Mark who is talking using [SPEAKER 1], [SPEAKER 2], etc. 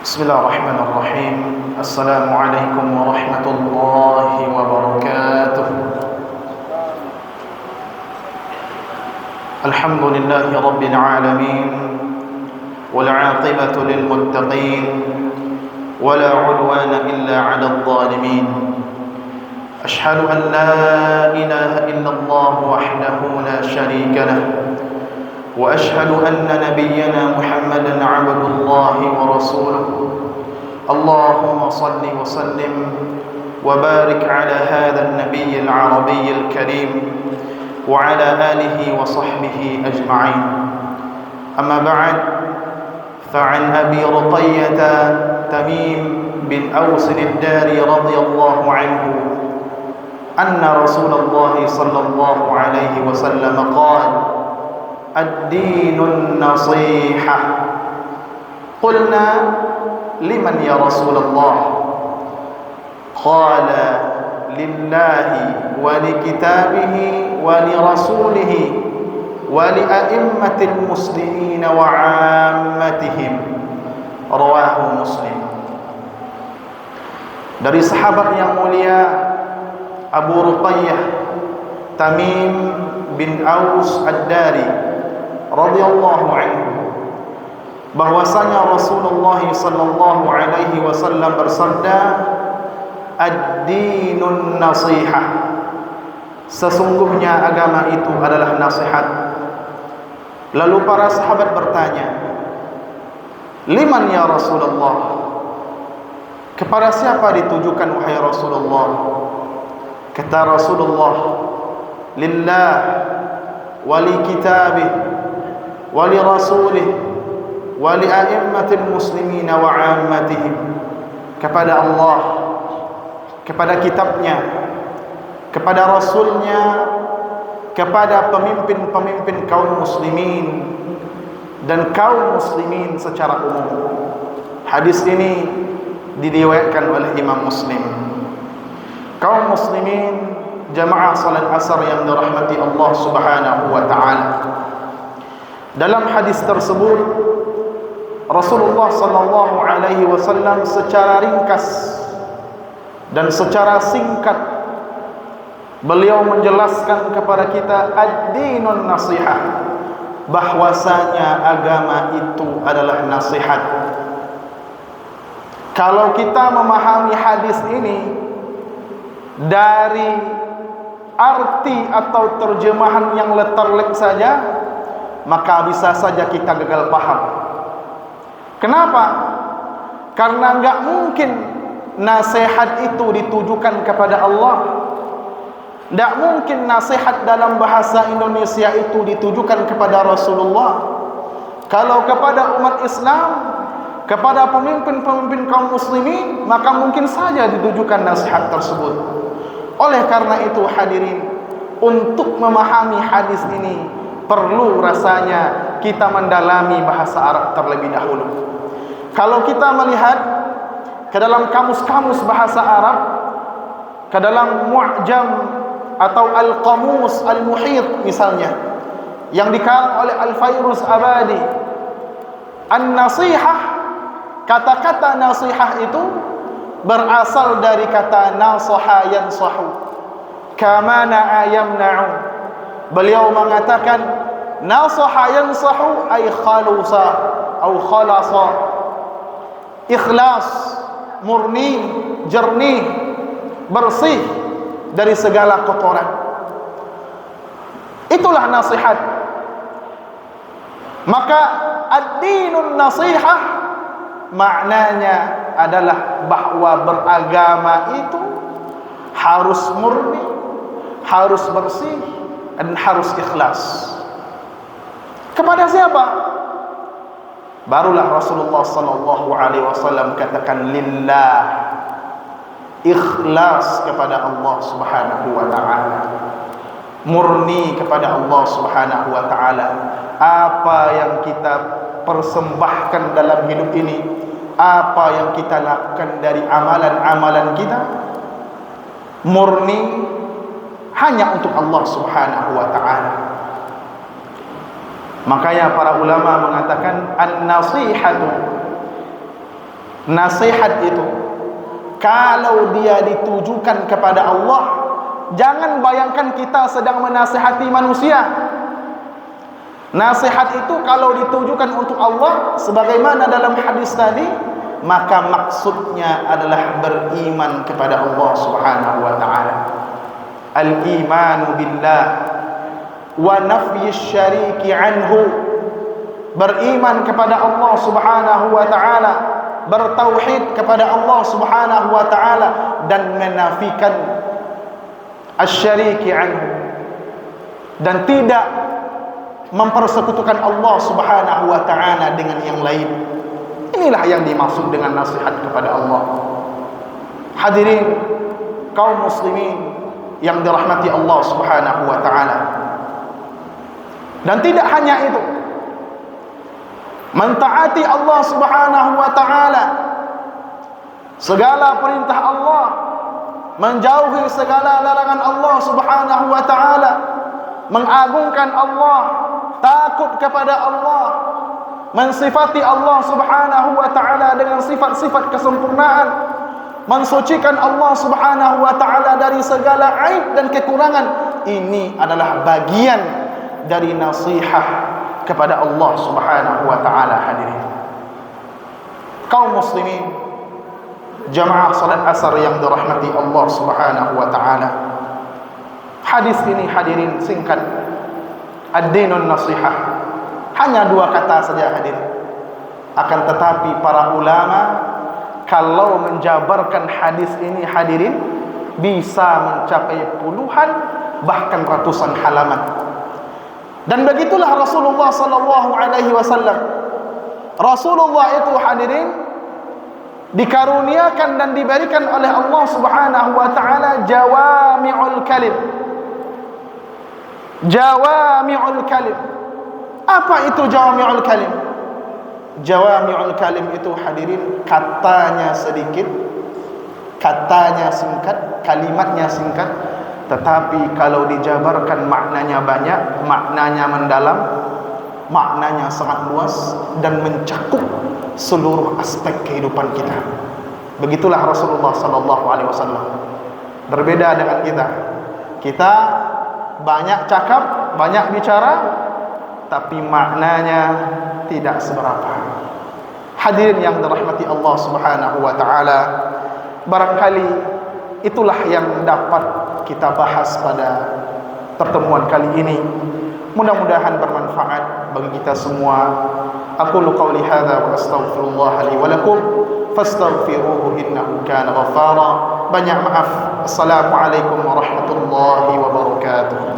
[SPEAKER 1] بسم الله الرحمن الرحيم. السلام عليكم ورحمة الله وبركاته. الحمد لله رب العالمين، والعاقبة للمتقين، ولا عدوان إلا على الظالمين. أشهد أن لا إله إلا الله وحده لا شريك له، وأشهد أن نبينا محمدا عبد الله ورسوله. اللهم صل وسلم وبارك على هذا النبي العربي الكريم وعلى آله وصحبه أجمعين. أما بعد، فعن أبي رقية تميم بن أوس الداري رضي الله عنه أن رسول الله صلى الله عليه وسلم قال: الدين النصيحة. قلنا: لمن يا رسول الله؟ قال: لله ولكتابه ولرسوله ولأئمة المسلمين وعامتهم. رواه Muslim. Dari sahabat yang mulia Abu Ruqayyah Tamim bin Aus Ad-Dari radhiyallahu anhu, bahwasanya Rasulullah sallallahu alaihi wasallam bersabda, ad-dinun nasihah. Sesungguhnya agama itu adalah nasihat. Lalu para sahabat bertanya, liman ya Rasulullah? Kepada siapa ditujukan wahai Rasulullah? Kata Rasulullah, lillah wali kitabih wali rasulih wali a'immatil muslimin wa 'ammatihim. Kepada Allah, kepada kitabnya, kepada rasulnya, kepada pemimpin-pemimpin kaum muslimin dan kaum muslimin secara umum. Hadis ini diriwayatkan oleh Imam Muslim. Kaum muslimin jamaah salat asar yang dirahmati Allah Subhanahu wa taala. Dalam hadis tersebut Rasulullah sallallahu alaihi wasallam secara ringkas dan secara singkat beliau menjelaskan kepada kita ad-dinun nasihah, bahwasanya agama itu adalah nasihat. Kalau kita memahami hadis ini dari arti atau terjemahan yang letterlek saja, maka bisa saja kita gagal paham. Kenapa? Karena enggak mungkin nasihat itu ditujukan kepada Allah. Enggak mungkin nasihat dalam bahasa Indonesia itu ditujukan kepada Rasulullah. Kalau kepada umat Islam, kepada pemimpin-pemimpin kaum muslimin, maka mungkin saja ditujukan nasihat tersebut. Oleh karena itu hadirin, untuk memahami hadis ini perlu rasanya kita mendalami bahasa Arab terlebih dahulu. Kalau kita melihat ke dalam kamus-kamus bahasa Arab, ke dalam Mu'jam atau Al-Qamus Al-Muhit misalnya, yang dikarang oleh Al-Fayruz Abadi, an-nasihah, kata-kata nasihah itu berasal dari kata nasaha yansahu, kama na'a yamna'u. Beliau mengatakan nasaha yansahu ay khalusa atau khalasa, ikhlas, murni, jernih, bersih dari segala kotoran. Itulah nasihat. Maka ad-dinun nasihah maknanya adalah bahwa beragama itu harus murni, harus bersih, dan harus ikhlas. Kepada siapa? Barulah Rasulullah sallallahu alaihi wasallam katakan lillah, ikhlas kepada Allah Subhanahu wa taala, murni kepada Allah Subhanahu wa taala. Apa yang kita persembahkan dalam hidup ini, apa yang kita lakukan dari amalan-amalan kita, murni hanya untuk Allah Subhanahu wa taala. Makanya para ulama mengatakan an-nasihatu Nasihat itu kalau dia ditujukan kepada Allah, jangan bayangkan kita sedang menasihati manusia. Nasihat itu kalau ditujukan untuk Allah, sebagaimana dalam hadis tadi, maka maksudnya adalah beriman kepada Allah Subhanahu wa taala. Al-imanu billah wa nafyi syariki anhu. Beriman kepada Allah Subhanahu wa taala, bertauhid kepada Allah Subhanahu wa taala, dan menafikan asyariki anhu, dan tidak mempersekutukan Allah Subhanahu wa taala dengan yang lain. Inilah yang dimaksud dengan nasihat kepada Allah. Hadirin kaum muslimin yang dirahmati Allah Subhanahu wa taala. Dan tidak hanya itu, mentaati Allah Subhanahu wa taala, segala perintah Allah, menjauhi segala larangan Allah Subhanahu wa taala, mengagungkan Allah, takut kepada Allah, mensifati Allah Subhanahu wa taala dengan sifat-sifat kesempurnaan, mensucikan Allah Subhanahu wa taala dari segala aib dan kekurangan. Ini adalah bagian dari nasihat kepada Allah Subhanahu wa taala. Hadirin kaum muslimin, jamaah salat asar yang dirahmati Allah Subhanahu wa taala. Hadis ini hadirin singkat, ad-dinun nasihah, hanya 2 kata saja hadirin. Akan tetapi para ulama kalau menjabarkan hadis ini hadirin, bisa mencapai puluhan bahkan ratusan halaman. Dan begitulah Rasulullah sallallahu alaihi wasallam. Rasulullah itu hadirin dikaruniakan dan diberikan oleh Allah Subhanahu wa taala jawami'ul kalim. Jawami'ul kalim. Apa itu jawami'ul kalim? Jawami'ul kalim itu hadirin katanya sedikit, katanya singkat, kalimatnya singkat, tetapi kalau dijabarkan maknanya banyak, maknanya mendalam, maknanya sangat luas dan mencakup seluruh aspek kehidupan kita. Begitulah Rasulullah sallallahu alaihi wasallam. Berbeda dengan kita. Kita banyak cakap, banyak bicara, tapi maknanya tidak seberapa. Hadirin yang dirahmati Allah Subhanahu wa taala, barangkali itulah yang dapat kita bahas pada pertemuan kali ini. Mudah-mudahan bermanfaat bagi kita semua. Aqulu qawli hadza wa astaghfirullah li wa lakum fastaghfiruhu innahu kana ghaffara. Banyak maaf. Assalamualaikum warahmatullahi wabarakatuh.